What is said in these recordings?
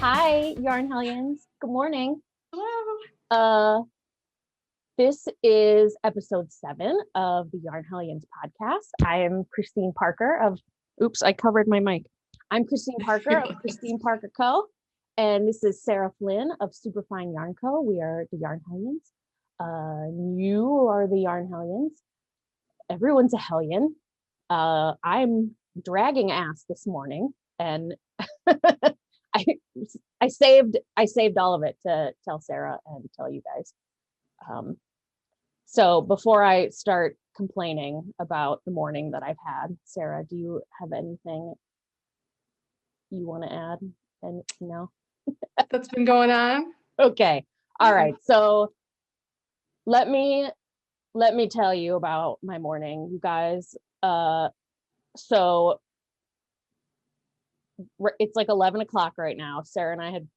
Hi, Yarn Hellions. Good morning. Hello. This is episode 7 of the Yarn Hellions podcast. I am Christine Parker of, oops, I covered my mic. I'm Christine Parker of Christine Parker Co. And this is Sarah Flynn of Superfine Yarn Co. We are the Yarn Hellions. You are the Yarn Hellions. Everyone's a Hellion. I'm dragging ass this morning, and I saved all of it to tell Sarah and tell you guys. So before I start complaining about the morning that I've had, Sarah, do you have anything you want to add? And no, That's been going on. Okay. All right. So let me tell you about my morning, you guys. So it's like 11 o'clock right now. Sarah and I had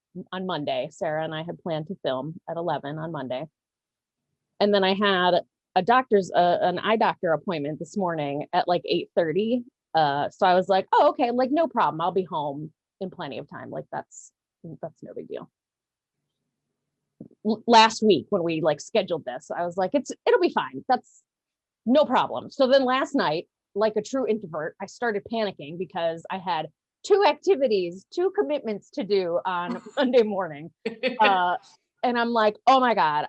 planned to film at 11 on Monday. And then I had an eye doctor appointment this morning at like 8:30. So I was like, oh, okay, like no problem. I'll be home in plenty of time. Like that's no big deal. Last week when we like scheduled this, I was like, it'll be fine. That's no problem. So then last night, like a true introvert, I started panicking because I had 2 commitments to do on Monday morning. And I'm like, oh my God,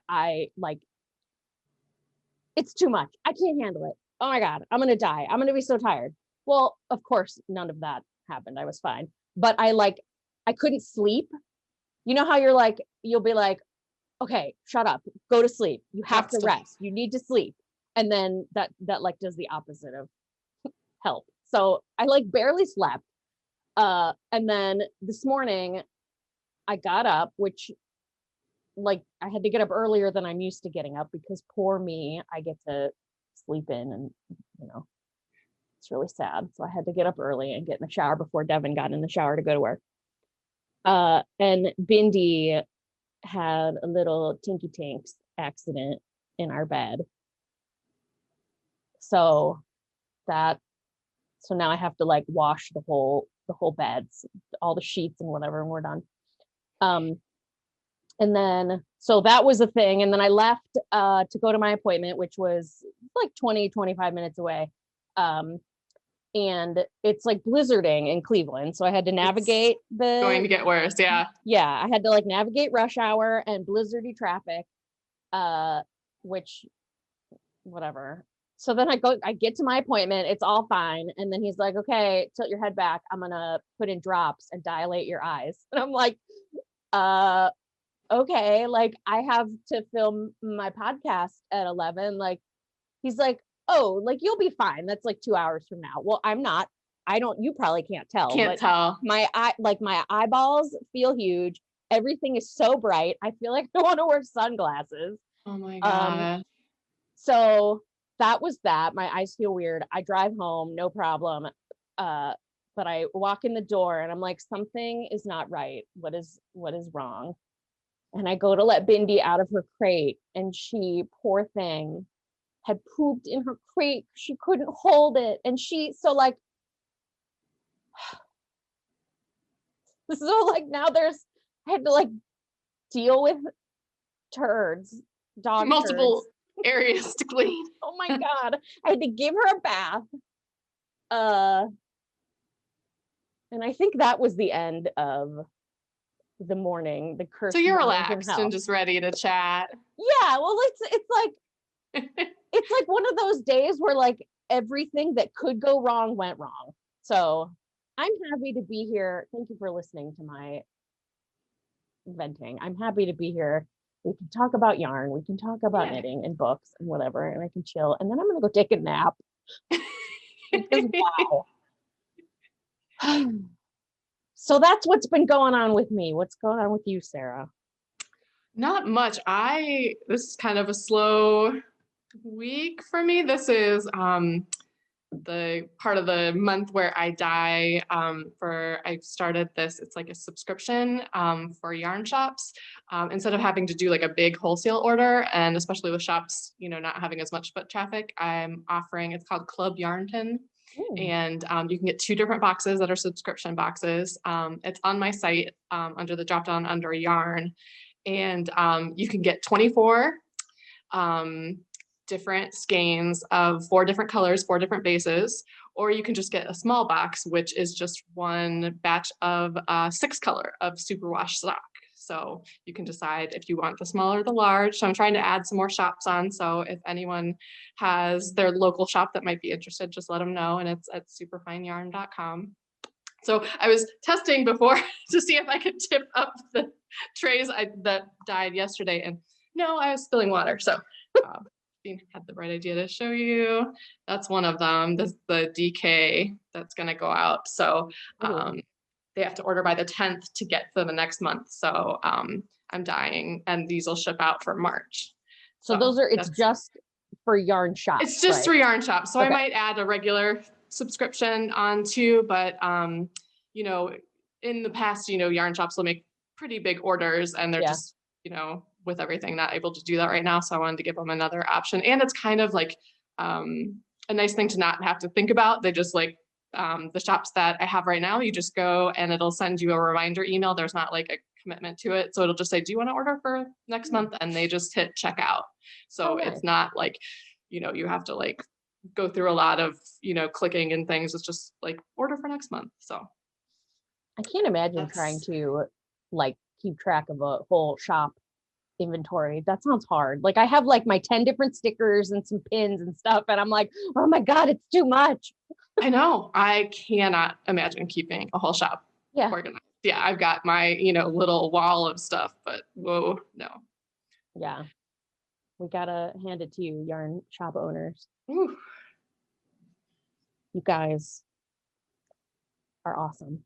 it's too much. I can't handle it. Oh my God, I'm going to die. I'm going to be so tired. Well, of course, none of that happened. I was fine. But I couldn't sleep. You know how you'll be like, okay, shut up, go to sleep. You have to rest. You need to sleep. And then that like does the opposite of help. So I like barely slept. And then this morning I got up, which like I had to get up earlier than I'm used to getting up because poor me, I get to sleep in and it's really sad. So I had to get up early and get in the shower before Devin got in the shower to go to work. And Bindi had a little Tinky Tinks accident in our bed. So now I have to like wash the whole beds, all the sheets and whatever, and we're done. And then, so that was a thing. And then I left to go to my appointment, which was like 25 minutes away. And it's like blizzarding in Cleveland. So I had to navigate going to get worse. Yeah. Yeah. I had to like navigate rush hour and blizzardy traffic, which whatever. So then I get to my appointment. It's all fine. And then he's like, okay, tilt your head back. I'm going to put in drops and dilate your eyes. And I'm like, okay, like I have to film my podcast at 11. Like, he's like, oh, like you'll be fine. That's like 2 hours from now. Well, I'm not. You probably can't tell. Can't tell. My eyeballs feel huge. Everything is so bright. I feel like I want to wear sunglasses. Oh my God. So that was that. My eyes feel weird. I drive home, no problem. But I walk in the door and I'm like, something is not right. What is wrong? And I go to let Bindi out of her crate, and she, poor thing, had pooped in her crate. She couldn't hold it. And this is all like, now I had to like deal with multiple areas to clean. Oh my God. I had to give her a bath. And I think that was the end of the morning, the curse. So you're relaxed and just ready to chat. Yeah, well, it's like one of those days where like everything that could go wrong went wrong. So I'm happy to be here. Thank you for listening to my venting. I'm happy to be here. We can talk about yarn. We can talk about knitting and books and whatever, and I can chill. And then I'm gonna go take a nap. Because wow. So that's what's been going on with me. What's going on with you, Sarah? Not much. This is kind of a slow week for me. This is the part of the month where I dye I've started this, it's like a subscription for yarn shops. Instead of having to do like a big wholesale order, and especially with shops, not having as much foot traffic, I'm offering, it's called Club Yarnton. Ooh. And you can get 2 different boxes that are subscription boxes. It's on my site under the drop down under yarn. And you can get 24 different skeins of 4 different colors, 4 different bases, or you can just get a small box, which is just one batch of 6 color of superwash sock. So you can decide if you want the small or the large. So I'm trying to add some more shops on. So if anyone has their local shop that might be interested, just let them know. And it's at superfineyarn.com. So I was testing before to see if I could tip up the trays that died yesterday. And no, I was spilling water. So Dean had the right idea to show you. That's one of them. This is the DK that's going to go out. So they have to order by the 10th to get for the next month. So I'm dying, and these will ship out for March. So those are, it's just for yarn shops. It's just right? for yarn shops. So Okay. I might add a regular subscription on too, but you know, in the past, you know, yarn shops will make pretty big orders, and they're just, you know, with everything not able to do that right now. So I wanted to give them another option. And it's kind of like a nice thing to not have to think about. They just like the shops that I have right now, you just go and it'll send you a reminder email. There's not like a commitment to it. So it'll just say, do you want to order for next month? And they just hit checkout. So it's not like, you know, you have to like go through a lot of, you know, clicking and things. It's just like order for next month. So I can't imagine trying to like keep track of a whole shop inventory. That sounds hard. Like I have like my 10 different stickers and some pins and stuff, and I'm like, oh my God, it's too much. I know. I cannot imagine keeping a whole shop organized. Yeah, I've got my, you know, little wall of stuff, but whoa, no. Yeah. We gotta hand it to you, yarn shop owners. Ooh. You guys are awesome.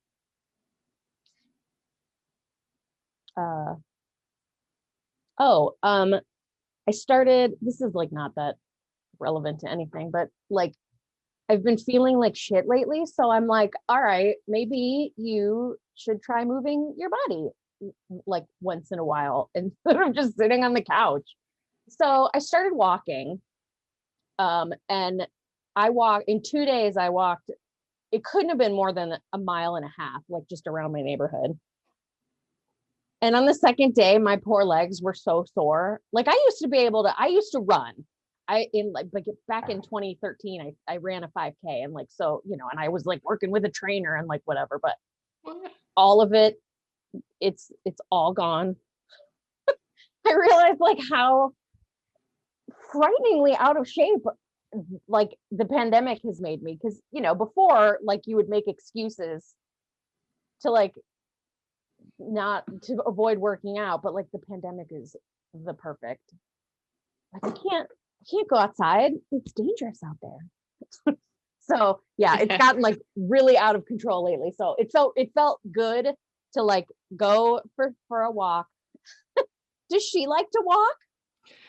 I started, this is like not that relevant to anything, but like I've been feeling like shit lately. So I'm like, all right, maybe you should try moving your body like once in a while instead of just sitting on the couch. So I started walking. And I walked in 2 days, I walked, it couldn't have been more than a mile and a half, like just around my neighborhood. And on the second day, my poor legs were so sore. Like I used to run. Back in 2013, I ran a 5K, and like, so, you know, and I was like working with a trainer and like whatever, but all of it, it's all gone. I realized like how frighteningly out of shape like the pandemic has made me, because, you know, before, like you would make excuses to like not to avoid working out, but like the pandemic is the perfect, like I can't go outside, it's dangerous out there. So yeah, it's gotten like really out of control lately. So it felt good to like go for a walk. Does she like to walk?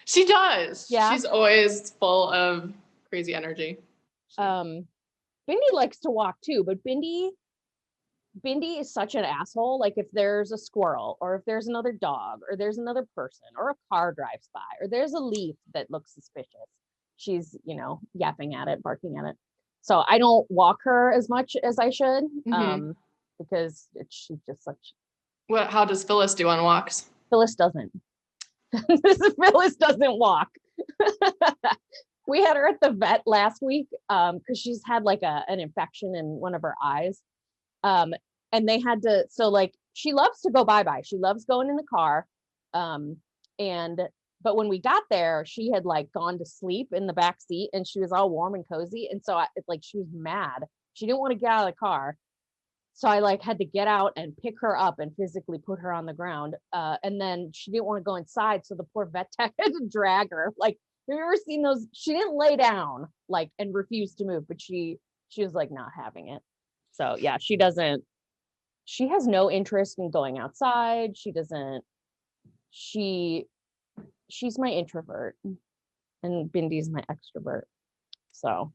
She does. Yeah, she's always full of crazy energy. Bindi likes to walk too, but Bindi is such an asshole. Like if there's a squirrel, or if there's another dog, or there's another person, or a car drives by, or there's a leaf that looks suspicious, she's, you know, yapping at it, barking at it. So I don't walk her as much as I should, because she's just such. How does Phyllis do on walks? Phyllis doesn't. Phyllis doesn't walk. We had her at the vet last week because she's had like an infection in one of her eyes. And they had to, so like she loves to go bye-bye. She loves going in the car. But when we got there, she had like gone to sleep in the back seat, and she was all warm and cozy. And so she was mad. She didn't want to get out of the car. So I like had to get out and pick her up and physically put her on the ground. And then she didn't want to go inside. So the poor vet tech had to drag her. Like, have you ever seen those? She didn't lay down like and refuse to move, but she was like not having it. So yeah, she has no interest in going outside. She's my introvert, and Bindi's my extrovert. So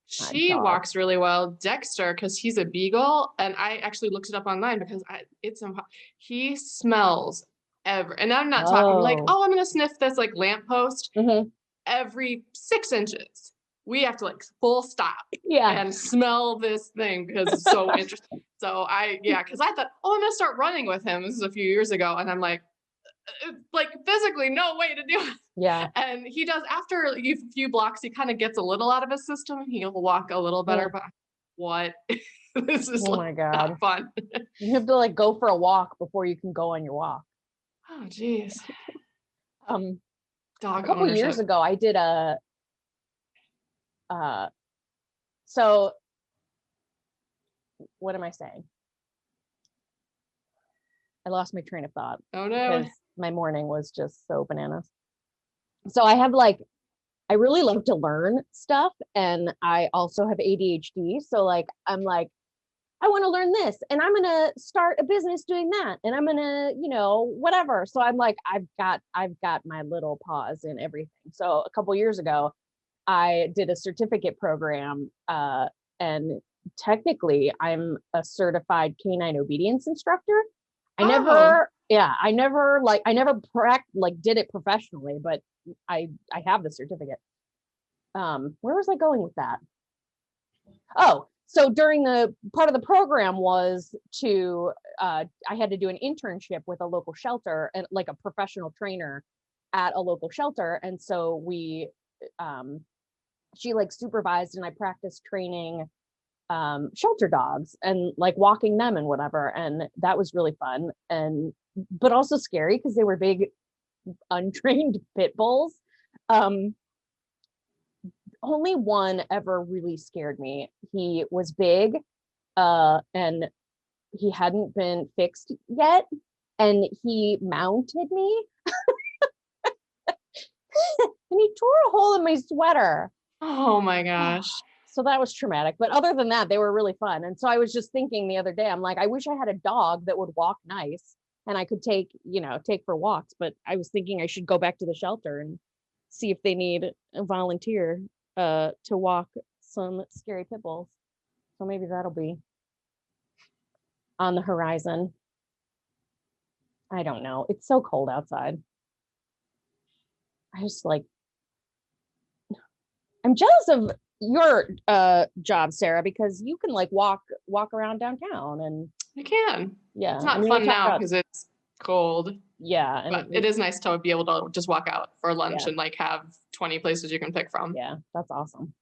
she walks really well. Dexter, because he's a beagle, and I actually looked it up online because he smells and I'm not talking like, oh, I'm gonna sniff this like lamppost every 6 inches. we have to like full stop and smell this thing because it's so interesting. So because I thought, oh, I'm gonna start running with him. This is a few years ago, and I'm like physically no way to do it. Yeah. And he does, after a few blocks, he kind of gets a little out of his system. He'll walk a little better, but what? This is my God. not fun. You have to like go for a walk before you can go on your walk. Oh geez. Dog a couple ownership. years ago I did so what am I saying? I lost my train of thought. Oh no. Because my morning was just so bananas. So I have like, I really love to learn stuff, and I also have ADHD. So like, I'm like, I want to learn this, and I'm gonna start a business doing that, and I'm gonna, whatever. So I'm like, I've got my little paws in everything. So a couple years ago, I did a certificate program, and technically, I'm a certified canine obedience instructor. I never did it professionally, but I have the certificate. Where was I going with that? Oh, so during the part of the program was to, I had to do an internship with a local shelter and like a professional trainer at a local shelter. And so she like supervised and I practiced training shelter dogs and like walking them and whatever. And that was really fun but also scary because they were big, untrained pit bulls. Only one ever really scared me. He was big, and he hadn't been fixed yet, and he mounted me, and he tore a hole in my sweater. Oh my gosh. So that was traumatic. But other than that, they were really fun. And so I was just thinking the other day, I'm like, I wish I had a dog that would walk nice and I could take for walks. But I was thinking I should go back to the shelter and see if they need a volunteer to walk some scary pit bulls. So maybe that'll be on the horizon. I don't know. It's so cold outside. I'm jealous of your job, Sarah, because you can like walk around downtown. And I can. Yeah, it's not fun now because it's cold. Yeah, but it is nice to be able to just walk out for lunch and like have 20 places you can pick from. Yeah, that's awesome.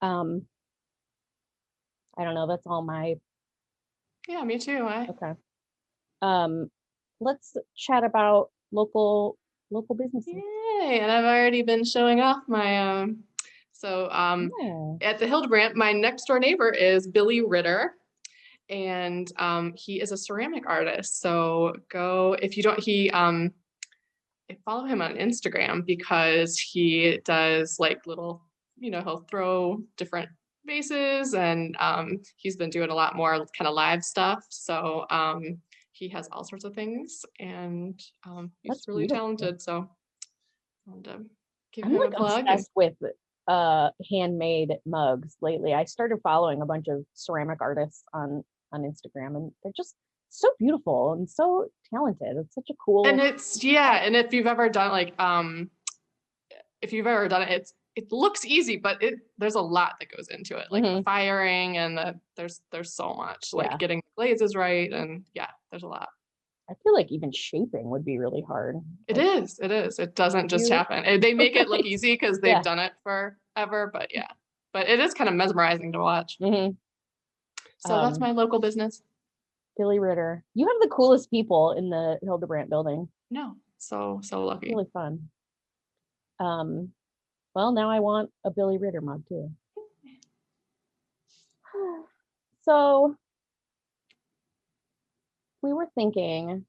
I don't know. That's all my. Yeah, me too. Okay. Let's chat about local businesses. Yay! And I've already been showing off my at the Hildebrandt, my next door neighbor is Billy Ritter, and he is a ceramic artist. So follow him on Instagram because he does like little, he'll throw different vases, and he's been doing a lot more kind of live stuff. So he has all sorts of things, and he's really talented. So I'll give him a plug. I'm obsessed with handmade mugs lately. I started following a bunch of ceramic artists on Instagram, and they're just so beautiful and so talented. It's such a cool. And and if you've ever done it, it looks easy, but there's a lot that goes into it, like the firing and there's so much, like getting the glazes right, and there's a lot. I feel like even shaping would be really hard. It is. It doesn't just happen. They make it look easy because they've done it forever, but it is kind of mesmerizing to watch. So that's my local business. Billy Ritter. You have the coolest people in the Hildebrandt building. No, so lucky. Really fun. Well, now I want a Billy Ritter mug too. So we were thinking,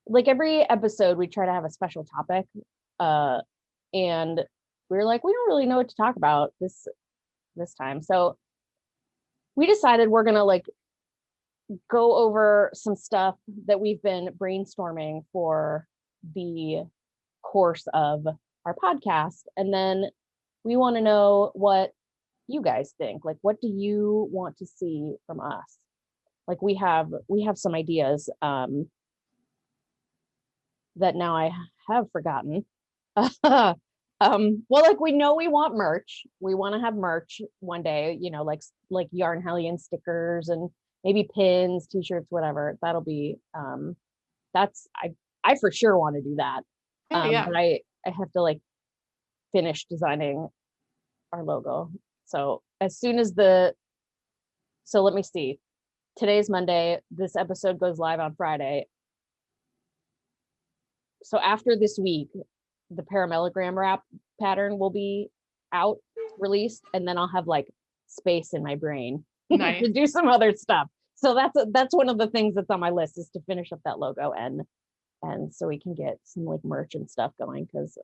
like every episode we try to have a special topic, and we were like, we don't really know what to talk about this time. So we decided we're gonna like go over some stuff that we've been brainstorming for the course of our podcast, and then we want to know what you guys think. Like, what do you want to see from us? Like we have some ideas that now I have forgotten. Well, like we know we want merch. We want to have merch one day, like Yarn Hellions stickers and maybe pins, t-shirts, whatever. That'll be that's I for sure want to do that. Yeah. But I have to like finish designing our logo. So as soon as so let me see. Today's Monday. This episode goes live on Friday. So after this week, the Paramellowgram Wrap pattern will be out, released, and then I'll have like space in my brain Nice. to do some other stuff. So that's one of the things that's on my list, is to finish up that logo and so we can get some like merch and stuff going, because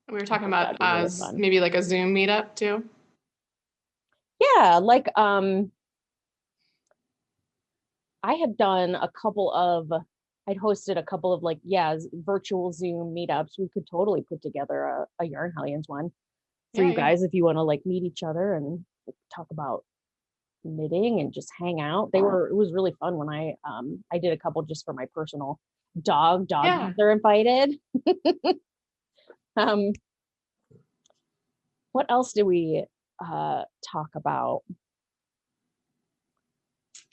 We were talking that'd about be really fun. maybe like a Zoom meetup too. Yeah, like I had done I'd hosted a couple of like, virtual Zoom meetups. We could totally put together a Yarn Hellions one for you guys if you want to like meet each other and talk about knitting and just hang out. It was really fun when I did a couple just for my personal dogs are invited. What else did we talk about?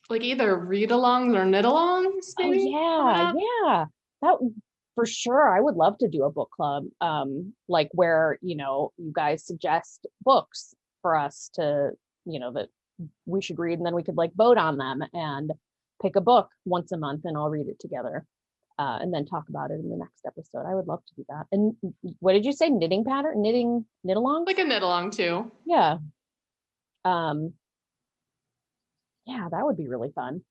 Like either read-alongs or knit-alongs, maybe? Oh yeah. That for sure. I would love to do a book club, like where, you guys suggest books for us to, that we should read, and then we could like vote on them and pick a book once a month and all read it together, and then talk about it in the next episode. I would love to do that. And what did you say? Knit-along? Like a knit-along too. Yeah. Yeah, that would be really fun.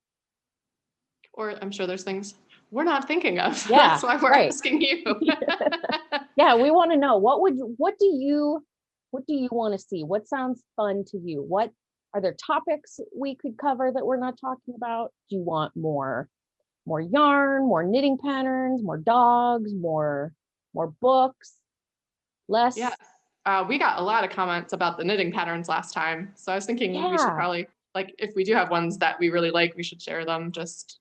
Or I'm sure there's things we're not thinking of. Yeah, that's why we're asking you. Yeah, we want to know what do you want to see? What sounds fun to you? What are there topics we could cover that we're not talking about? Do you want more yarn, more knitting patterns, more dogs, more books, less? Yeah. We got a lot of comments about the knitting patterns last time. So I was thinking we should probably, like, if we do have ones that we really like, we should share them just,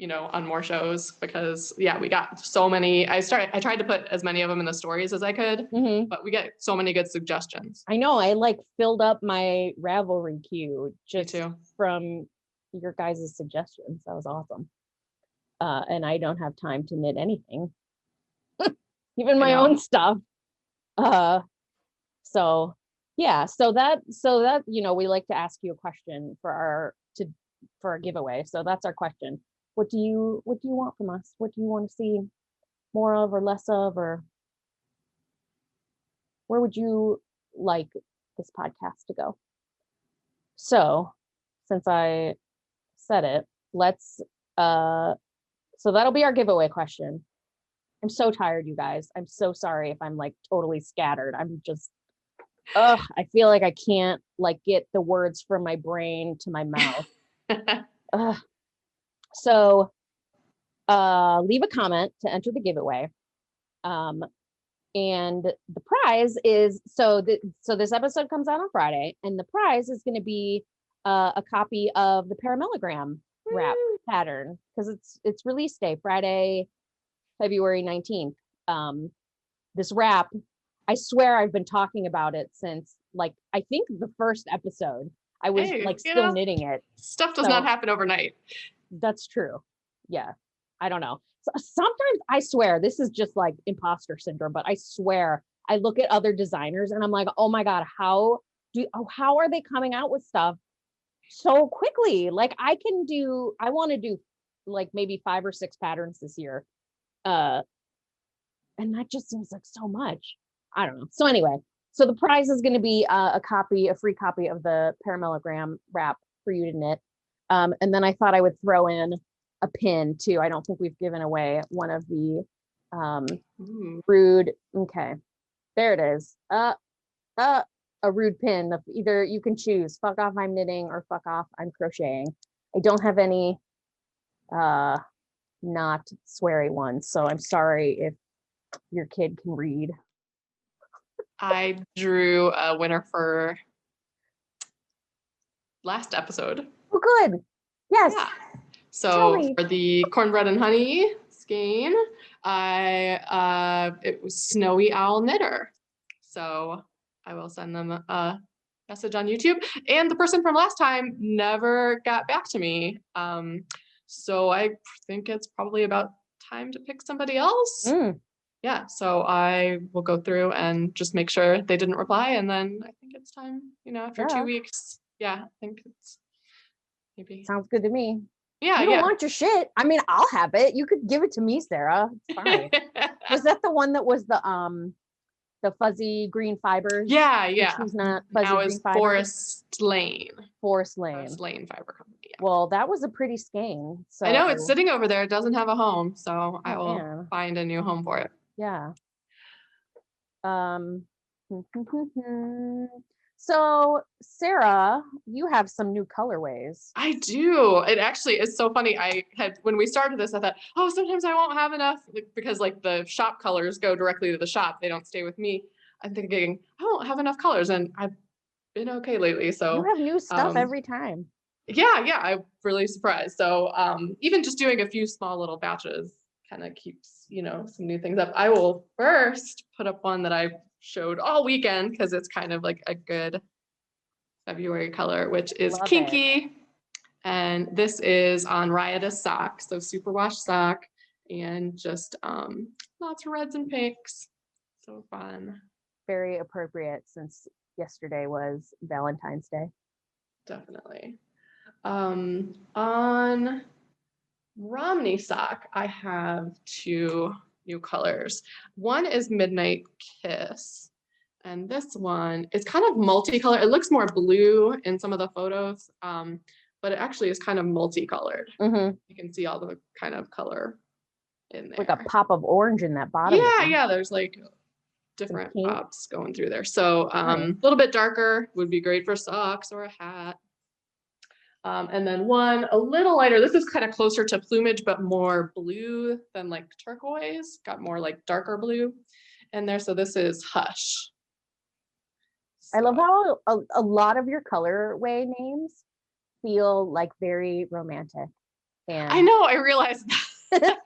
on more shows, because we got so many. I tried to put as many of them in the stories as I could, but we get so many good suggestions. I know. I like filled up my Ravelry queue just from your guys' suggestions. That was awesome. And I don't have time to knit anything, even my own stuff. So that we like to ask you a question for our giveaway. So that's our question. What do you want from us? What do you want to see more of or less of, or where would you like this podcast to go? So since I said it, let's so that'll be our giveaway question. I'm so tired, you guys. I'm so sorry if I'm like totally scattered. I'm just I feel like I can't like get the words from my brain to my mouth. So leave a comment to enter the giveaway. And the prize is so this episode comes out on Friday, and the prize is going to be a copy of the Paramellowgram Wrap pattern, because it's release day, Friday, February 19th. This wrap, I swear I've been talking about it since like I think the first episode. I was still knitting it. Stuff does not happen overnight. That's true. Yeah. I don't know. Sometimes I swear this is just like imposter syndrome, but I swear I look at other designers and I'm like, oh my God, how are they coming out with stuff so quickly? Like I want to do like maybe 5 or 6 patterns this year. And that just seems like so much. I don't know. So anyway, so the prize is going to be a free copy of the Paramellowgram Wrap for you to knit. And then I thought I would throw in a pin too. I don't think we've given away one of the rude. Okay, there it is. A rude pin. Either you can choose fuck off I'm knitting or fuck off I'm crocheting. I don't have any not sweary ones, so I'm sorry if your kid can read. I drew a winner for last episode. Oh, good. Yes. Yeah. So for the cornbread and honey skein, it was Snowy Owl Knitter. So I will send them a message on YouTube. And the person from last time never got back to me. So I think it's probably about time to pick somebody else. Yeah, so I will go through and just make sure they didn't reply. And then I think it's time, after 2 weeks. Yeah, I think it's maybe. Sounds good to me. Yeah, you don't want your shit. I mean, I'll have it. You could give it to me, Sarah. It's fine. Was that the one that was the fuzzy green fibers? Yeah, yeah. She's not fuzzy now green is fibers. Forest Lane Fiber Company. Yeah. Well, that was a pretty skein. So I know it's sitting over there. It doesn't have a home, so I will man. find a new home for it. Yeah. So Sarah, you have some new colorways. I do. It actually is so funny. When we started this, I thought, oh, sometimes I won't have enough because like the shop colors go directly to the shop. They don't stay with me. I'm thinking I won't have enough colors, and I've been okay lately. So you have new stuff every time. Yeah, I'm really surprised. So even just doing a few small little batches kind of keeps, some new things up. I will first put up one that I showed all weekend because it's kind of like a good February color, which is Love Kinky. it. And this is on Riotous Sock, so superwash sock, and just lots of reds and pinks. So fun. Very appropriate since yesterday was Valentine's Day. Definitely. On Romney sock, I have 2 new colors. One is Midnight Kiss, and this one is kind of multicolored. It looks more blue in some of the photos, but it actually is kind of multicolored. You can see all the kind of color in there. Like a pop of orange in that bottom. Yeah, there's like different pops going through there. So a little bit darker would be great for socks or a hat. And then one a little lighter. This is kind of closer to plumage, but more blue than like turquoise. Got more like darker blue in there. So this is Hush. I love how a lot of your colorway names feel like very romantic. And I know, I realized that.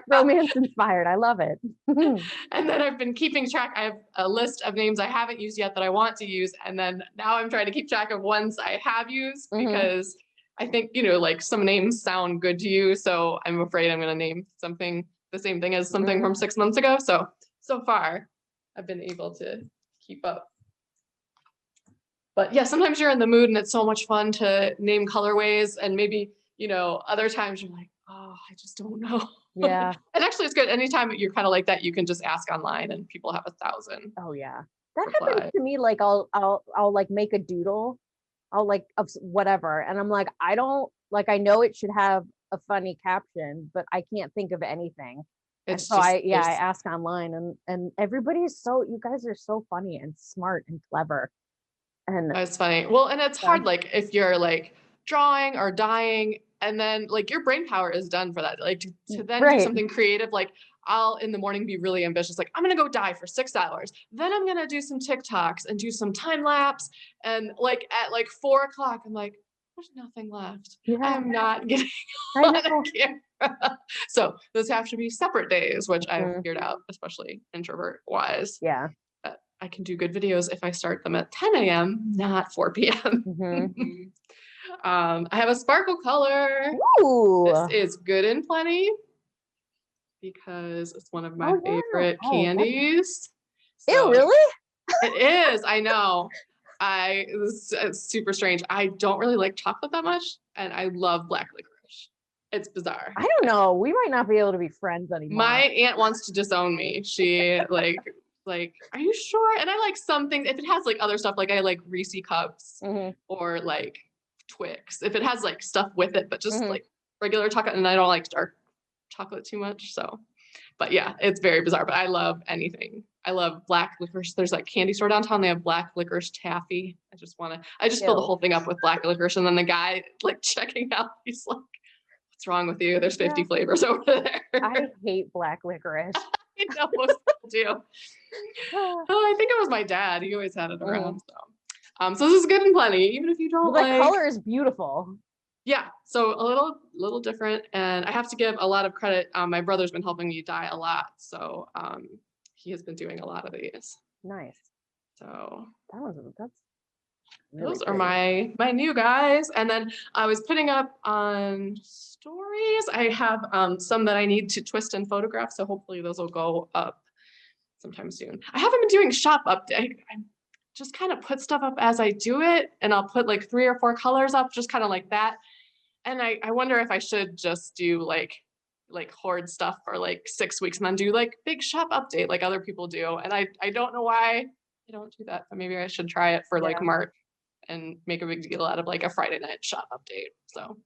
Romance inspired. I love it. And then I've been keeping track. I have a list of names I haven't used yet that I want to use. And then now I'm trying to keep track of ones I have used because I think, like some names sound good to you. So I'm afraid I'm going to name something the same thing as something from 6 months ago. So far I've been able to keep up. But yeah, sometimes you're in the mood and it's so much fun to name colorways, and maybe, other times you're like, oh, I just don't know. Yeah. And actually it's good. Anytime you're kind of like that, you can just ask online and people have 1,000. Oh yeah. That happens to me. Like I'll like make a doodle. I'll like of whatever. And I'm like, I don't like, I know it should have a funny caption, but I can't think of anything. It's so I ask online, and everybody's you guys are so funny and smart and clever. And that's funny. Well, and it's hard, like if you're like drawing or dyeing, and then like your brain power is done for that. Like to then do something creative, like I'll in the morning be really ambitious. Like I'm going to go dye for 6 hours. Then I'm going to do some TikToks and do some time lapse. And like at like 4 o'clock, I'm like, there's nothing left. Yeah. I'm not getting on camera. So those have to be separate days, which I've figured out, especially introvert wise. Yeah. I can do good videos if I start them at 10 a.m., not 4 p.m. I have a sparkle color. Ooh. This is Good and Plenty because it's one of my favorite candies. Ew, really? It is. I know. It's super strange. I don't really like chocolate that much, and I love black licorice. It's bizarre. I don't know. We might not be able to be friends anymore. My aunt wants to disown me. She like, are you sure? And I like some things. If it has like other stuff, like I like Reese cups or like Twix. If it has like stuff with it, but just like regular chocolate, and I don't like dark chocolate too much. So, but yeah, it's very bizarre. But I love anything. I love black licorice. There's like candy store downtown. They have black licorice taffy. I just fill the whole thing up with black licorice, and then the guy like checking out, he's like, "What's wrong with you? There's 50 flavors over there." I hate black licorice. I know most people do. Oh, I think it was my dad. He always had it around. So this is Good and Plenty, even if you don't like. The color is beautiful. Yeah, so a little different, and I have to give a lot of credit. My brother's been helping me dye a lot, so he has been doing a lot of these. Nice. So that's really those are pretty. my new guys. And then those are my new guys. And then I was putting up on stories. I have some that I need to twist and photograph. So hopefully those will go up sometime soon. I haven't been doing shop update. I just kind of put stuff up as I do it. And I'll put like 3 or 4 colors up, just kind of like that. And I wonder if I should just do like hoard stuff for like 6 weeks and then do like big shop update like other people do. And I don't know why I don't do that, but maybe I should try it for like March and make a big deal out of like a Friday night shop update. So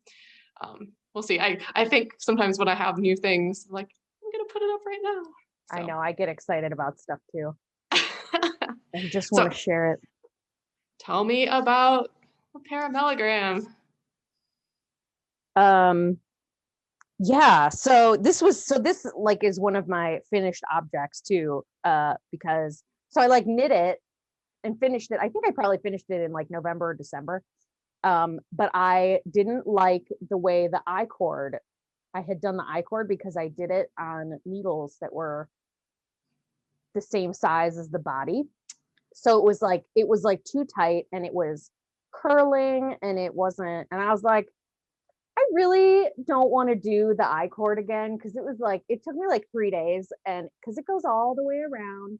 we'll see. I think sometimes when I have new things, I'm like, I'm gonna put it up right now. So. I know, I get excited about stuff too. I just want to share it. Tell me about a Paramellowgram. Yeah, so this like is one of my finished objects too, because so I like knit it and finished it. I think I probably finished it in like November or December. But I didn't like the way the I-cord, I had done the I-cord because I did it on needles that were the same size as the body. So it was like too tight and it was curling and it wasn't, and I was like, I really don't want to do the I-cord again because it was like, it took me like 3 days and because it goes all the way around,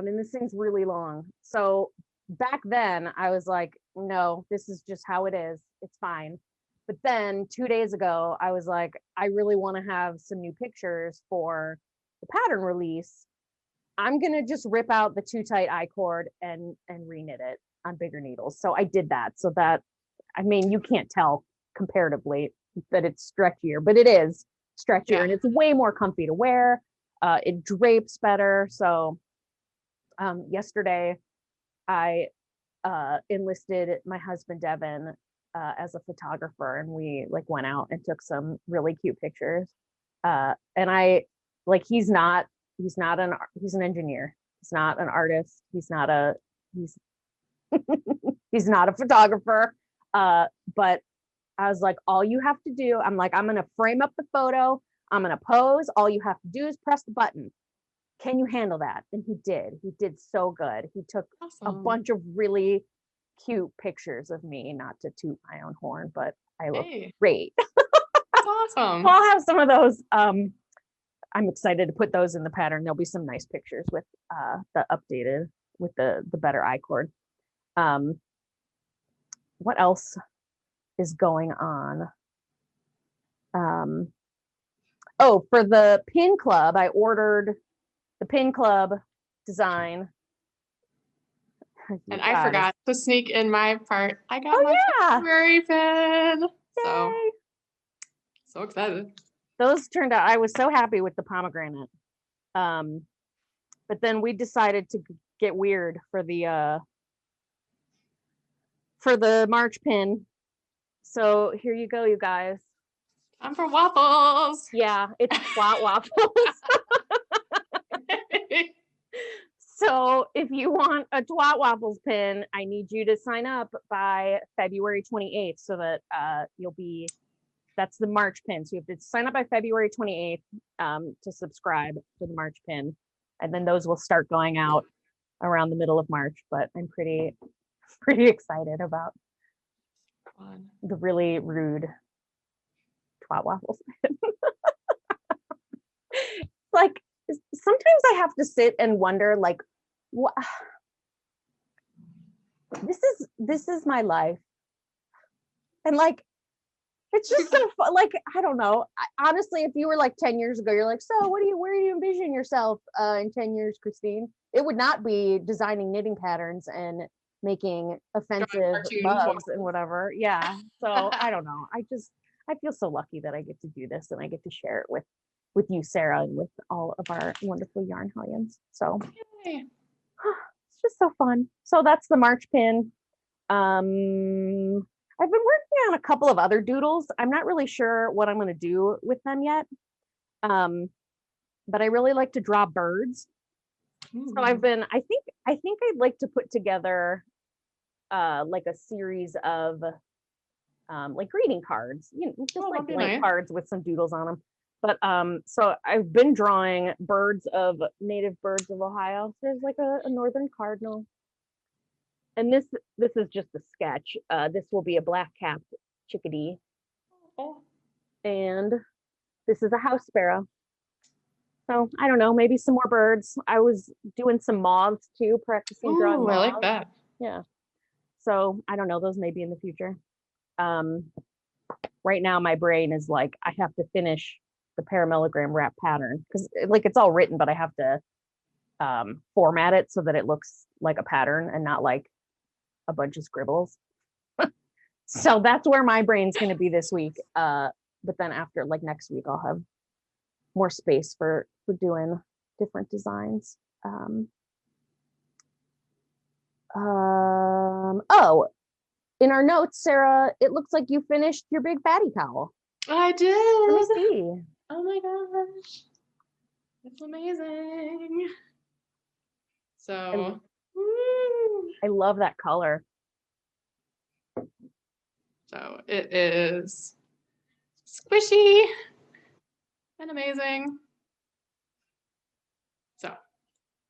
and this thing's really long. So back then I was like, no, this is just how it is. It's fine. But then 2 days ago, I was like, I really want to have some new pictures for the pattern release. I'm going to just rip out the too tight I-cord and reknit it on bigger needles. So I did that. So that, I mean, you can't tell comparatively that it's stretchier, but it is stretchier and it's way more comfy to wear. It drapes better. So yesterday I enlisted my husband Devin as a photographer, and we like went out and took some really cute pictures. And I like, he's an engineer. He's not an artist. He's not a photographer. But I was like, all you have to do, I'm like, I'm going to frame up the photo. I'm going to pose. All you have to do is press the button. Can you handle that? And he did. He did so good. He took a bunch of really cute pictures of me, not to toot my own horn, but I look great. That's awesome. Well, I'll have some of those. I'm excited to put those in the pattern. There'll be some nice pictures with the updated, with the better I-cord. What else is going on? Oh, for the pin club, I ordered the pin club design. And I forgot to sneak in my part. I got my February pin. So excited. Those turned out, I was so happy with the pomegranate. But then we decided to get weird for the March pin. So here you go, you guys. Time for waffles. Yeah, it's flat waffles. So if you want a Twat Waffles pin, I need you to sign up by February 28th so that that's the March pin. So you have to sign up by February 28th to subscribe to the March pin. And then those will start going out around the middle of March. But I'm pretty excited about the really rude Twat Waffles pin. Like, sometimes I have to sit and wonder, like, what? This is my life, and like, it's just so fun. Like, I don't know. Honestly, if you were like 10 years ago, you're like, so where do you envision yourself in 10 years, Christine? It would not be designing knitting patterns and making offensive mugs and whatever. Yeah. So I don't know. I feel so lucky that I get to do this and I get to share it with you, Sarah, and with all of our wonderful Yarn Hellions. So it's just so fun. So that's the March pin. I've been working on a couple of other doodles. I'm not really sure what I'm going to do with them yet. But I really like to draw birds. So I think I'd like to put together like a series of like greeting cards, just like blank cards with some doodles on them. But so I've been drawing native birds of Ohio. There's like a northern cardinal. And this is just a sketch. This will be a black-capped chickadee. Oh. And this is a house sparrow. So I don't know, maybe some more birds. I was doing some moths too, practicing drawing moths. I like that. Yeah. So I don't know, those may be in the future. Right now my brain is like, I have to finish the Paramellowgram Wrap pattern because like it's all written, but I have to format it so that it looks like a pattern and not like a bunch of scribbles. So that's where my brain's going to be this week. But then after like next week, I'll have more space for doing different designs. Oh, in our notes, Sarah, it looks like you finished your big fatty cowl. I did. Let me see. Oh my gosh. It's amazing. So, I love that color. So it is squishy and amazing.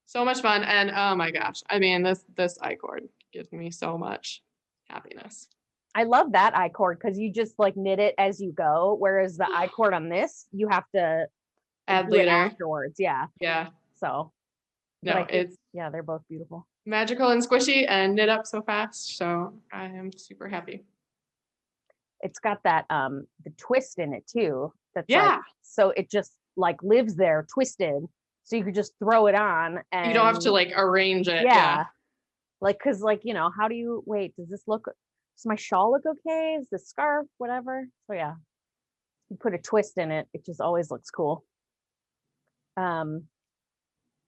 So much fun. And oh my gosh, I mean, this I-cord gives me so much happiness. I love that I-cord because you just like knit it as you go. Whereas the I-cord on this, you have to add later afterwards. Yeah. Yeah. So no, yeah, they're both beautiful. Magical and squishy and knit up so fast. So I am super happy. It's got that the twist in it too. That's yeah. So it just like lives there twisted. So you could just throw it on and you don't have to like arrange it. Yeah. Like, cause like, you know, how do you wait? Does my shawl look okay? Is the scarf, whatever? So yeah, you put a twist in it. It just always looks cool. And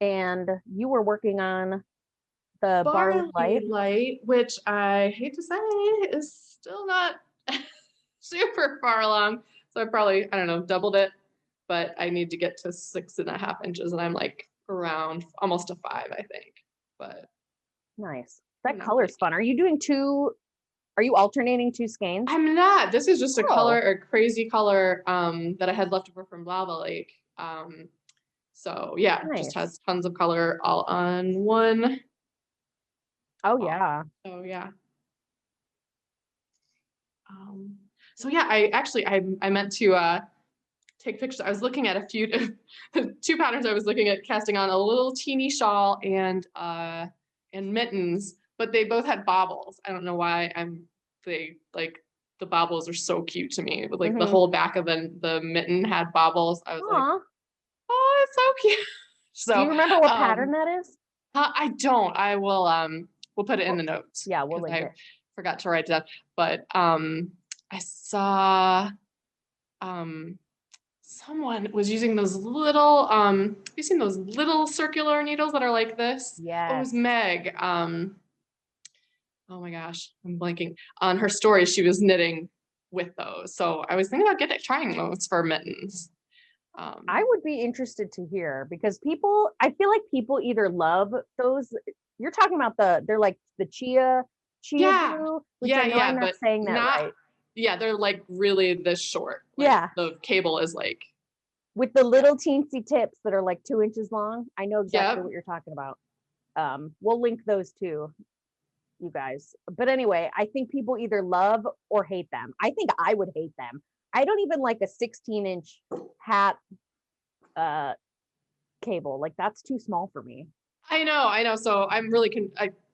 you were working on the barley light, which I hate to say is still not super far along. So I probably, I don't know, doubled it, but I need to get to 6.5 inches and I'm like around almost a 5, I think. But nice. That color's fun. Are you alternating 2 skeins? I'm not. This is just a crazy color that I had left over from Lava Lake. So yeah, nice. Just has tons of color all on one. Oh yeah. Oh yeah. So yeah, I meant to take pictures. I was looking at a few 2 patterns I was looking at casting on, a little teeny shawl and mittens, but they both had bobbles. I don't know why the bobbles are so cute to me. But like the whole back of the mitten had bobbles. I was like, oh, it's so cute. So do you remember what pattern that is? I don't. I will we'll put it in the notes. Yeah, we'll link it. Forgot to write it down. But I saw someone was using those little have you seen those little circular needles that are like this? Yeah. It was Meg. Oh my gosh, I'm blanking on her story. She was knitting with those. So I was thinking about trying those for mittens. I would be interested to hear because I feel like people either love those. You're talking about they're like the chia glue, which I know I'm not saying that right. Yeah, they're like really this short. Like yeah. The cable is like. With the little teensy tips that are like 2 inches long. I know exactly what you're talking about. We'll link those too, you guys. But anyway, I think people either love or hate them. I think I would hate them. I don't even like a 16-inch hat cable. Like that's too small for me. I know. So I'm really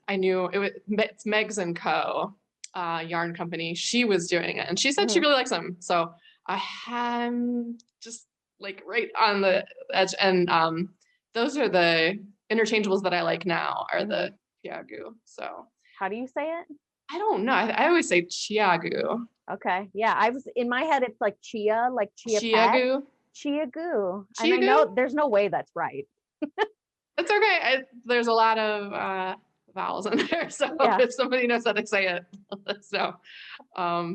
I knew it's Meg's and Co. Yarn company. She was doing it and she said she really likes them. So I am just like right on the edge. And those are the interchangeables that I like now are the Chiagu. So how do you say it? I don't know. I always say Chiagu. Okay. Yeah. I was in my head. It's like chia, like Chiagu. Chiagu. And I know there's no way that's right. It's okay. There's a lot of vowels in there. So if somebody knows how to say it, let us know.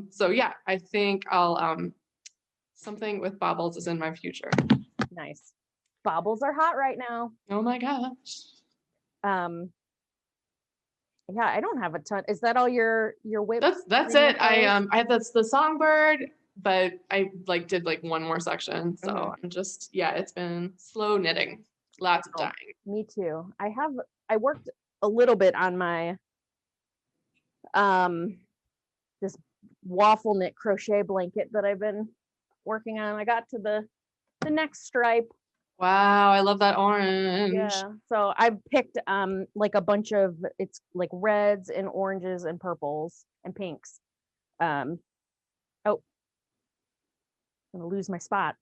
So yeah, I think I'll something with bobbles is in my future. Nice. Bobbles are hot right now. Oh my gosh. Yeah, I don't have a ton. Is that all your whip? That's it. That's the songbird, but I like did like one more section. So I'm just, yeah, it's been slow knitting, lots of Oh, dyeing. me too. I worked a little bit on my this waffle knit crochet blanket that I've been working on. I got to the next stripe. Wow, I love that orange. Yeah. So I picked like a bunch of, it's like reds and oranges and purples and pinks. Oh, I'm gonna lose my spot.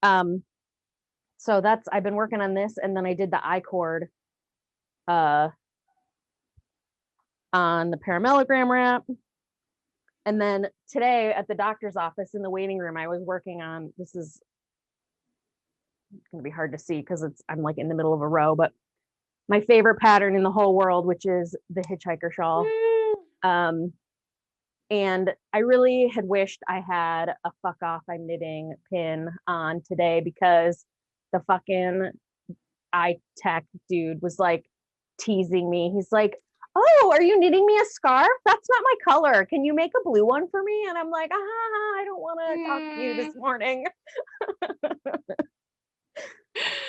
So I've been working on this, and then I did the I-cord on the Paramellowgram Wrap. And then today at the doctor's office in the waiting room, I was working on, this is gonna be hard to see because I'm like in the middle of a row, but my favorite pattern in the whole world, which is the Hitchhiker Shawl. And I really had wished I had a fuck off I'm knitting pin on today, because the fucking iTech dude was like teasing me. He's like, oh, are you knitting me a scarf? That's not my color. Can you make a blue one for me? And I'm like, I don't want to talk to you this morning.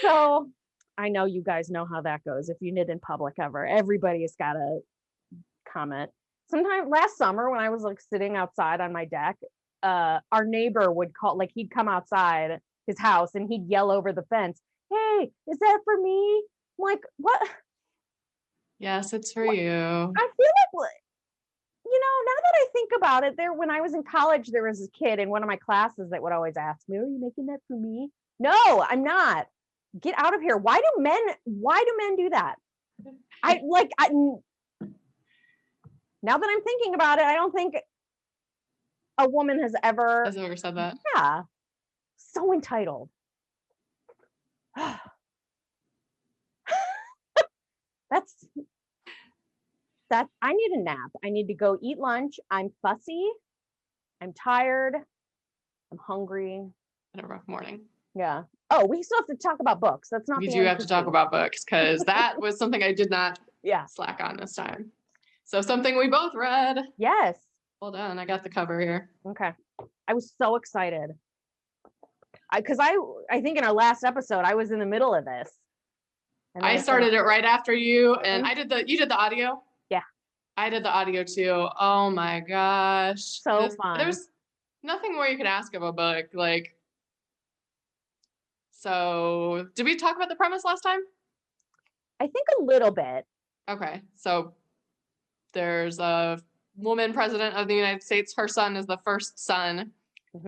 So I know you guys know how that goes. If you knit in public ever, everybody's got to comment. Sometime last summer when I was like sitting outside on my deck, our neighbor would call, like he'd come outside his house and he'd yell over the fence, hey, is that for me? I'm like, what? Yes, it's for you. I feel like, you know, now that I think about it, when I was in college, there was a kid in one of my classes that would always ask me, are you making that for me? No, I'm not. Get out of here. Why do men do that? Now that I'm thinking about it, I don't think a woman has ever said that. Yeah. So entitled. That I need a nap. I need to go eat lunch. I'm fussy. I'm tired. I'm hungry. Had a rough morning. Yeah. Oh, we still have to talk about books. That's not. We do have to talk about books, because that was something I did not slack on this time. So something we both read. Yes. Hold on, I got the cover here. Okay. I was so excited. Because I think in our last episode, I was in the middle of this. And I started it right after you, and you did the audio? Yeah. I did the audio too. Oh my gosh. So fun. There's nothing more you could ask of a book. Like, so did we talk about the premise last time? I think a little bit. Okay. So there's a woman president of the United States. Her son is the first son.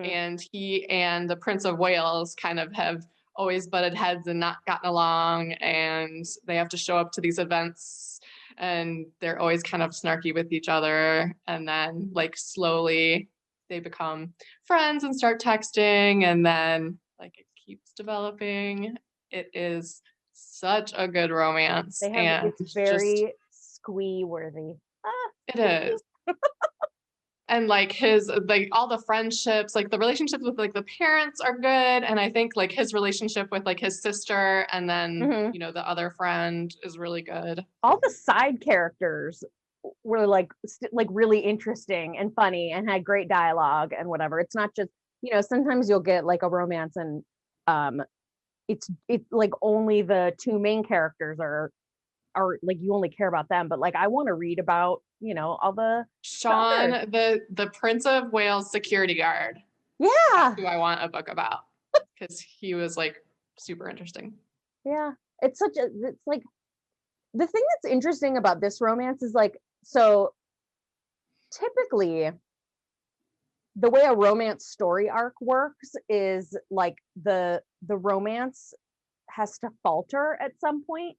And he and the Prince of Wales kind of have always butted heads and not gotten along, and they have to show up to these events, and they're always kind of snarky with each other, and then like slowly they become friends and start texting, and then like it keeps developing. It is such a good romance. It's very squee worthy. It is. And like all the friendships, like the relationships with like the parents are good. And I think like his relationship with like his sister and then, you know, the other friend is really good. All the side characters were like really interesting and funny and had great dialogue and whatever. It's not just, you know, sometimes you'll get like a romance and it's like only the two main characters are like you only care about them, but like I want to read about, you know, all the Sean, the Prince of Wales security guard. Yeah. That's who I want a book about, because he was like super interesting. Yeah. It's like the thing that's interesting about this romance is like, so typically the way a romance story arc works is like the romance has to falter at some point.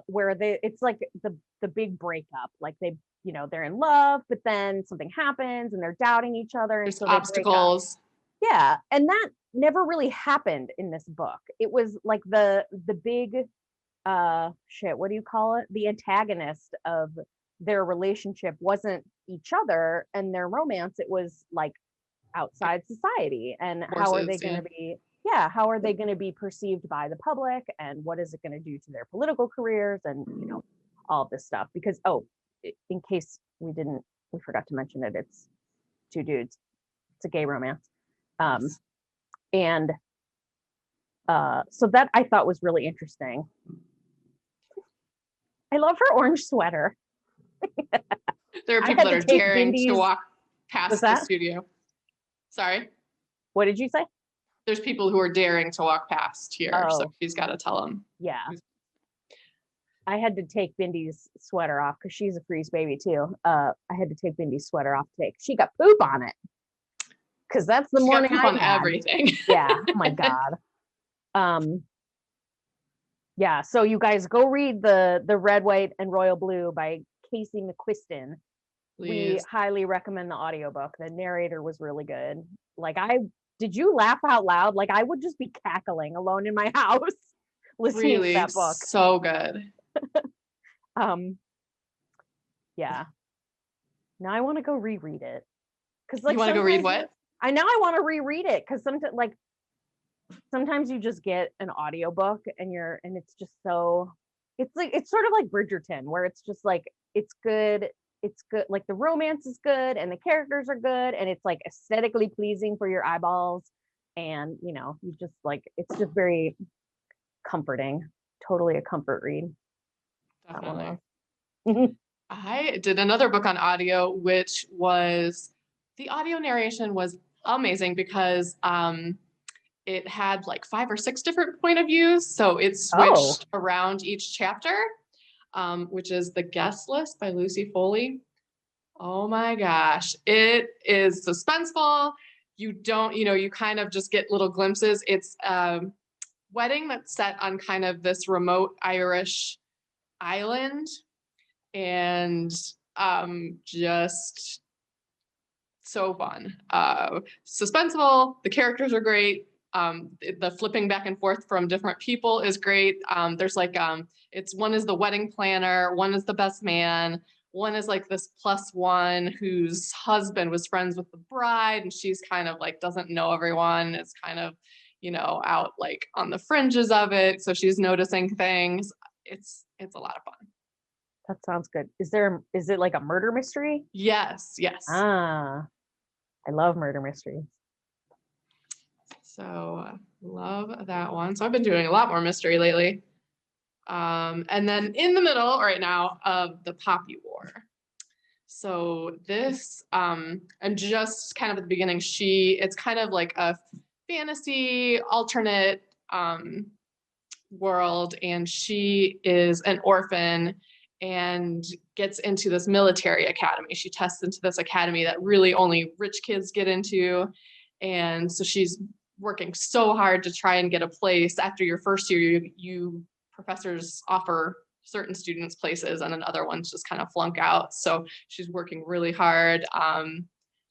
Where it's like the big breakup, like they, you know, they're in love, but then something happens and they're doubting each other. There's obstacles. Yeah. And that never really happened in this book. It was like the big, what do you call it? The antagonist of their relationship wasn't each other and their romance. It was like outside society and how are they going to be how are they going to be perceived by the public, and what is it going to do to their political careers, and you know, all of this stuff. Because in case we forgot to mention it, it's two dudes. It's a gay romance. And so that I thought was really interesting. I love her orange sweater. There are I people had that to are take daring to Bindi. walk What's past the that? studio. Sorry. What did you say? There's people who are daring to walk past here, so Oh. she's got to tell them. Yeah. I had to take Bindi's sweater off because she's a freeze baby too. I had to take Bindi's sweater off today. She got poop on it. Because that's the She's got morning poop I've on had. everything. Yeah. Oh my God. Yeah. So you guys go read the Red, White, and Royal Blue by Casey McQuiston. Please. We highly recommend the audiobook. The narrator was really good. Like did you laugh out loud? Like I would just be cackling alone in my house listening Really, to that book. so good. Yeah. Now I want to go reread it. Cause like You want to go read what? I want to reread it because sometimes you just get an audiobook and it's just so it's sort of like Bridgerton where it's just like it's good, like the romance is good and the characters are good and it's like aesthetically pleasing for your eyeballs and you just like it's just very comforting, totally a comfort read. Definitely. I did another book on audio, which was the audio narration was amazing because it had like 5 or 6 different point of views. So it switched around each chapter, which is The Guest List by Lucy Foley. Oh my gosh. It is suspenseful. You kind of just get little glimpses. It's a wedding that's set on kind of this remote Irish island and just so fun. Suspenseful. The characters are great. The flipping back and forth from different people is great. There's like it's one is the wedding planner, one is the best man, one is like this +1 whose husband was friends with the bride and she's kind of like doesn't know everyone. It's kind of out like on the fringes of it, so she's noticing things. It's a lot of fun. That sounds good. Is it like a murder mystery? Yes. I love murder mysteries. So love that one. So I've been doing a lot more mystery lately. And then in the middle right now of the Poppy War. So this, and just kind of at the beginning, it's kind of like a fantasy alternate world, and she is an orphan and gets into this military academy. She tests into this academy that really only rich kids get into. And so she's working so hard to try and get a place. After your first year, you professors offer certain students places and then other ones just kind of flunk out. So she's working really hard.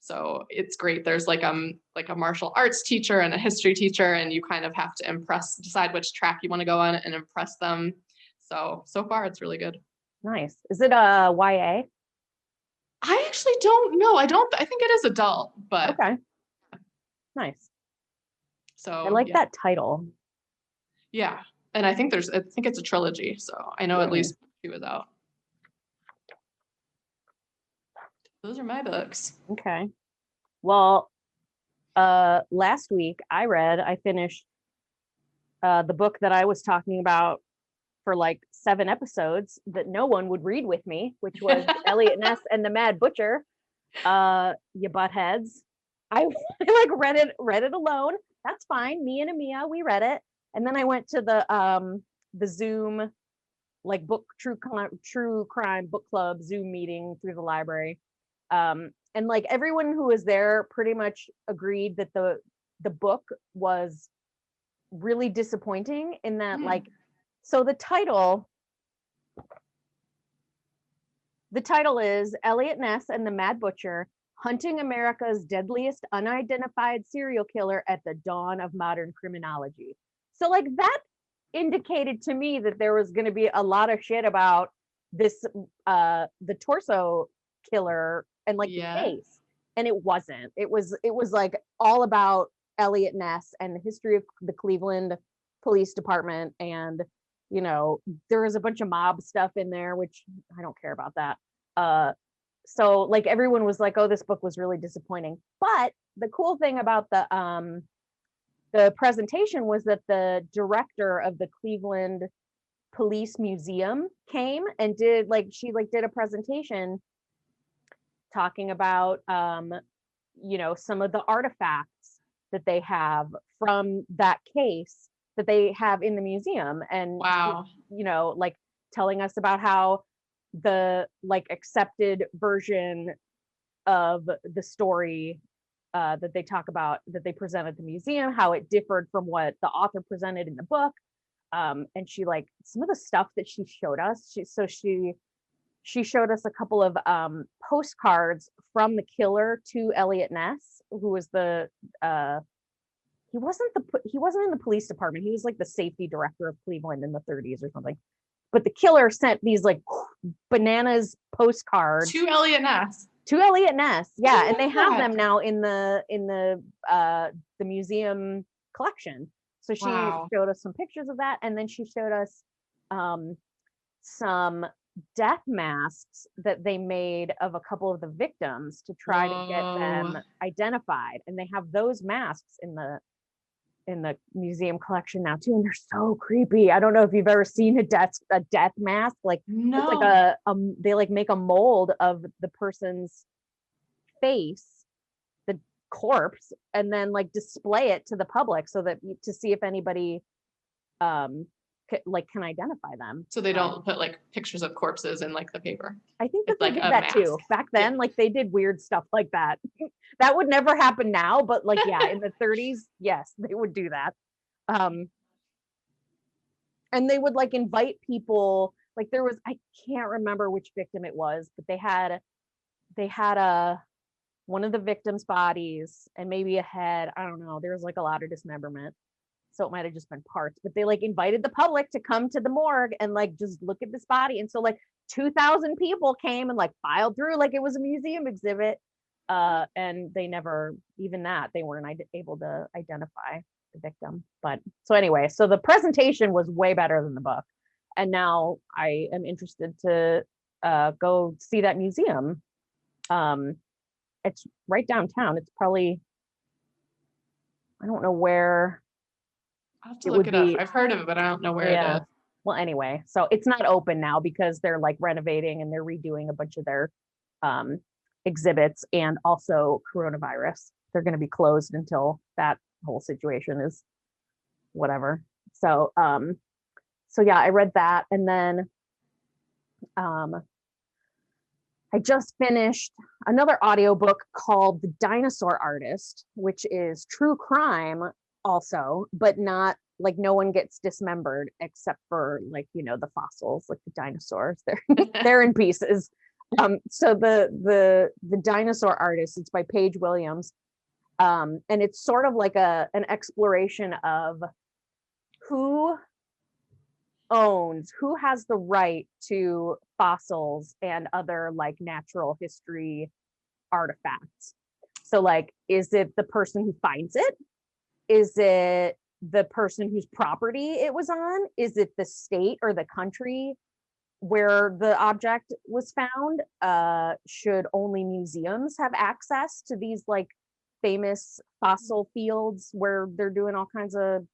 So it's great. There's like a martial arts teacher and a history teacher, and you kind of have to decide which track you want to go on and impress them. So far it's really good. Nice. Is it a YA? I actually don't know. I think it is adult, but okay. Nice. So I like that title. Yeah. And I think it's a trilogy. So I know at least 2 is out. Those are my books. Okay. Well, last week I finished the book that I was talking about for like 7 episodes that no one would read with me, which was Elliot Ness and the Mad Butcher. You buttheads. I like read it alone. That's fine. Me and Amia, we read it. And then I went to the Zoom like true crime book club Zoom meeting through the library. And like everyone who was there pretty much agreed that the book was really disappointing in that like, so the title is Elliot Ness and the Mad Butcher, Hunting America's Deadliest Unidentified Serial Killer at the Dawn of Modern Criminology. So like that indicated to me that there was going to be a lot of shit about this, the torso killer and like the case. And it wasn't. It was like all about Elliot Ness and the history of the Cleveland Police Department. And, there was a bunch of mob stuff in there, which I don't care about that. so like everyone was like, oh, this book was really disappointing. But the cool thing about the presentation was that the director of the Cleveland Police Museum came and did did a presentation talking about some of the artifacts that they have from that case that they have in the museum, and Wow. like telling us about how the accepted version of the story that they talk about, that they present at the museum, how it differed from what the author presented in the book. And she some of the stuff that she showed us, she showed us a couple of postcards from the killer to Elliot Ness, who was he wasn't in the police department. He was like the safety director of Cleveland in the 30s or something. But the killer sent these bananas postcards to Elliot Ness. Yeah, and they have them now in the museum collection. So she showed us some pictures of that, and then she showed us some death masks that they made of a couple of the victims to try to get them identified, and they have those masks in the museum collection now too, and they're so creepy. I don't know if you've ever seen a death mask. No. It's like they make a mold of the person's face, the corpse, and then display it to the public so that to see if anybody can identify them. So they don't put pictures of corpses in the paper. I think that they did that too back then. Yeah. They did weird stuff like that. That would never happen now, but yeah, in the 30s, yes, they would do that. And they would invite people. There was, I can't remember which victim it was, but they had one of the victims' bodies and maybe a head. I don't know. There was a lot of dismemberment. So it might have just been parts, but they invited the public to come to the morgue and just look at this body. And so 2,000 people came and filed through it was a museum exhibit. And they never, even that, they weren't able to identify the victim. But so anyway, so the presentation was way better than the book. And now I am interested to go see that museum. It's right downtown. It's probably, I don't know where. I'll have to look it up. I've heard of it, but I don't know where it is. Well, anyway, so it's not open now because they're renovating and they're redoing a bunch of their exhibits, and also coronavirus. They're going to be closed until that whole situation is whatever. So, so yeah, I read that, and then I just finished another audiobook called The Dinosaur Artist, which is true crime also, but not no one gets dismembered except for the fossils, the dinosaurs. They're in pieces. So the Dinosaur Artist, it's by Paige Williams, and it's sort of an exploration of who has the right to fossils and other natural history artifacts. So is it the person who finds it? Is it the person whose property it was on? Is it the state or the country where the object was found? Should only museums have access to these famous fossil fields where they're doing all kinds of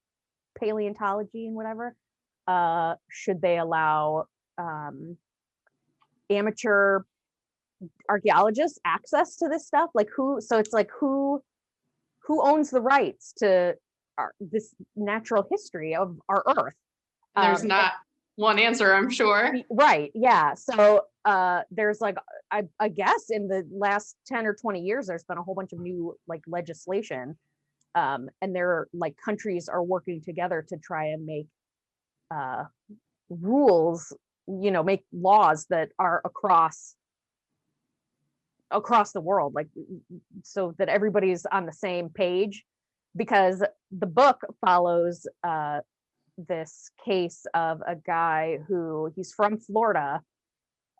paleontology and whatever? Should they allow amateur archaeologists access to this stuff? So it's who owns the rights to this natural history of our Earth? There's not one answer, I'm sure. Right. Yeah. So there's I guess in the last 10 or 20 years, there's been a whole bunch of new legislation. And they're countries are working together to try and make rules, make laws that are across the world, so that everybody's on the same page, because the book follows this case of a guy he's from Florida,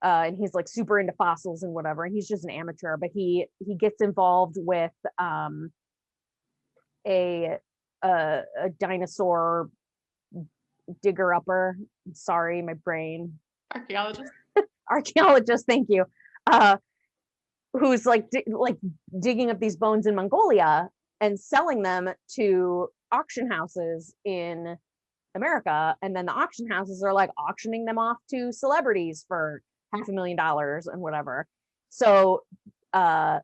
and he's super into fossils and whatever, and he's just an amateur, but he gets involved with a dinosaur digger upper. Sorry, my brain. Archaeologist. Thank you. who's like digging up these bones in Mongolia and selling them to auction houses in America, and then the auction houses are like auctioning them off to celebrities for $500,000 and whatever. So the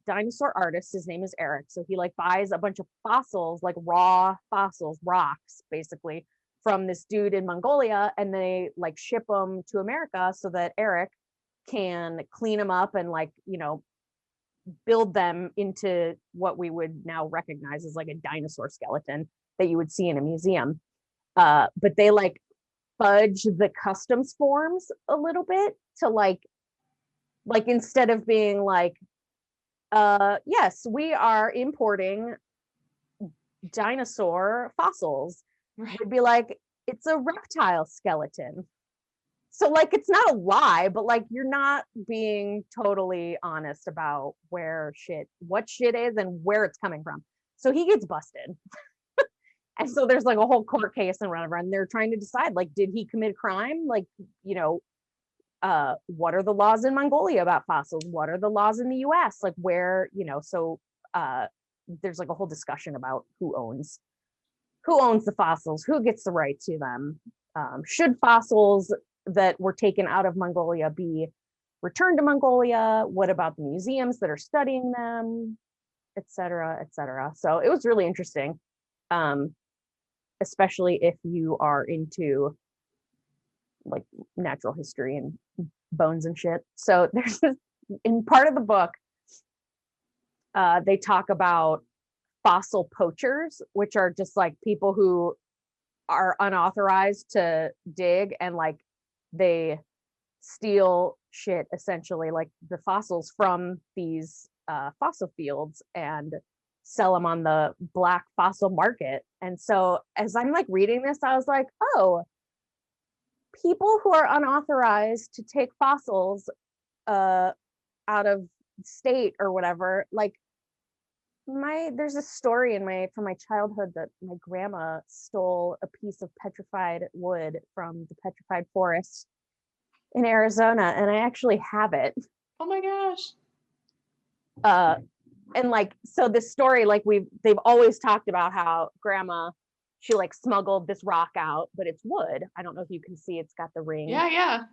dinosaur artist, his name is Eric, so he like buys a bunch of fossils, like raw fossils, rocks basically, from this dude in Mongolia, and they like ship them to America so that Eric can clean them up and like, you know, build them into what we would now recognize as like a dinosaur skeleton that you would see in a museum. But they like fudge the customs forms a little bit to like instead of being like, yes, we are importing dinosaur fossils, Right. would be like, it's a reptile skeleton. So like, it's not a lie, but like, you're not being totally honest about what shit is and where it's coming from. So he gets busted. And so there's like a whole court case and whatever, and they're trying to decide, like, did he commit a crime? Like, you know, what are the laws in Mongolia about fossils? What are the laws in the US? Like where, you know, so there's like a whole discussion about who owns the fossils, who gets the right to them. Should fossils that were taken out of Mongolia be returned to Mongolia? What about the museums that are studying them, et cetera, et cetera. So it was really interesting, especially if you are into like natural history and bones and shit. So there's this, in part of the book, they talk about fossil poachers, which are just like people who are unauthorized to dig, and like they steal shit, essentially, like the fossils from these fossil fields, and sell them on the black fossil market. And so as I'm like reading this, I was like, oh, people who are unauthorized to take fossils out of state or whatever, like there's a story from my childhood that my grandma stole a piece of petrified wood from the petrified forest in Arizona, and I actually have it. Oh my gosh. And like, so this story, like they've always talked about how grandma, she like smuggled this rock out, but it's wood. I don't know if you can see, it's got the ring. Yeah.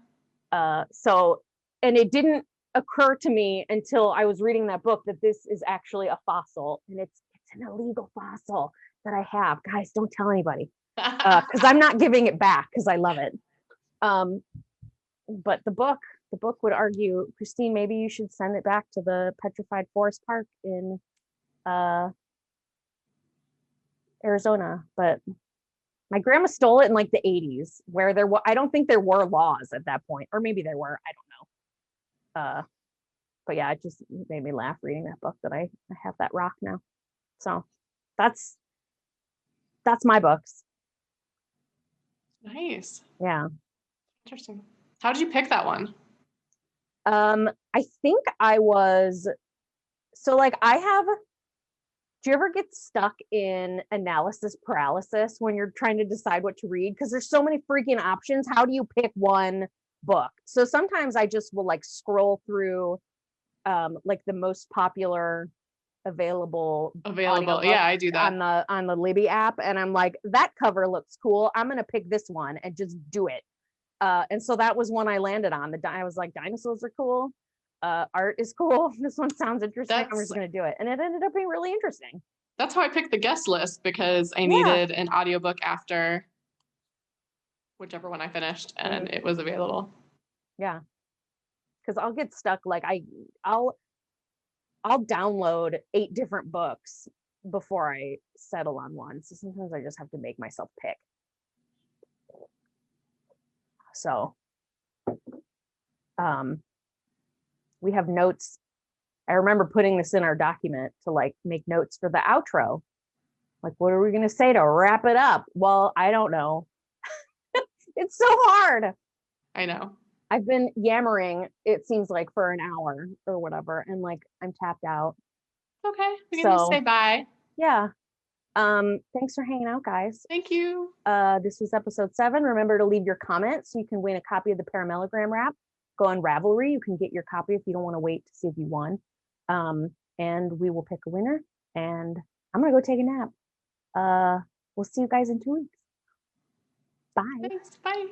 So, and it didn't occur to me until I was reading that book that this is actually a fossil, and it's an illegal fossil that I have. Guys, don't tell anybody, because I'm not giving it back because I love it. But the book would argue, Christine, maybe you should send it back to the Petrified Forest Park in Arizona. But my grandma stole it in like the 80s, where I don't think there were laws at that point, or maybe there were, I don't know. But yeah, it just made me laugh reading that book that I have that rock now. So that's my books. Nice. Yeah. Interesting. How did you pick that one? I think I was, so like do you ever get stuck in analysis paralysis when you're trying to decide what to read? Because there's so many freaking options. How do you pick one book? So sometimes I just will like scroll through like the most popular available. Yeah, I do that on the Libby app, and I'm like, that cover looks cool, I'm gonna pick this one and just do it. And so that was one I landed on. I was like, dinosaurs are cool, art is cool, this one sounds interesting, I'm just gonna do it, and it ended up being really interesting. That's how I picked the guest list, because I needed an audiobook after whichever one I finished, and it was available. Yeah, because I'll get stuck, like I'll download 8 different books before I settle on one, so sometimes I just have to make myself pick. So we have notes. I remember putting this in our document to like make notes for the outro. Like, what are we going to say to wrap it up? Well, I don't know. It's so hard. I know. I've been yammering, it seems like, for an hour or whatever, and like I'm tapped out. Okay, we can just say bye. Yeah. Thanks for hanging out, guys. Thank you. This was episode 7. Remember to leave your comments so you can win a copy of the Paramellowgram Wrap. Go go on Ravelry. You can get your copy if you don't want to wait to see if you won. And we will pick a winner. And I'm gonna go take a nap. We'll see you guys in 2 weeks. Bye. Thanks. Bye.